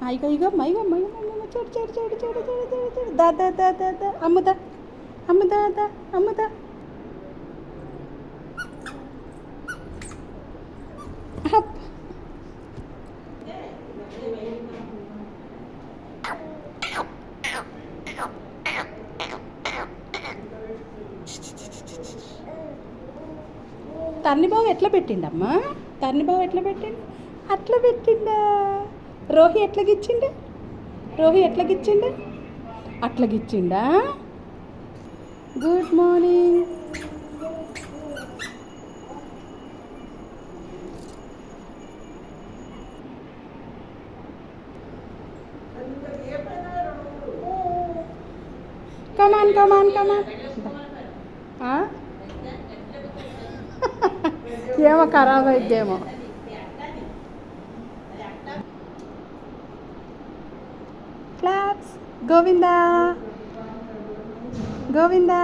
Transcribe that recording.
ఇగో ఇగో మైగో మైగో చూడు చూడు చూడు చూడు చూడు చూడు చూడు దా దా దా దా దా అమ్ముదా అమ్ముదా దా అమ్ముదా తర్నిబాబు ఎట్లా పెట్టిండమ్మా తర్నిబాబు ఎట్లా పెట్టిండు అట్లా పెట్టిండా రోహి ఎట్లా గిచ్చిండు రోహి ఎట్లా గిచ్చిండు అట్లా గిచ్చిండా గుడ్ మార్నింగ్ కమాన్ కమాన్ కమాన్ ఏమో ఖరాబ్ అయిద్దేమో క్లాప్స్ గోవిందా గోవిందా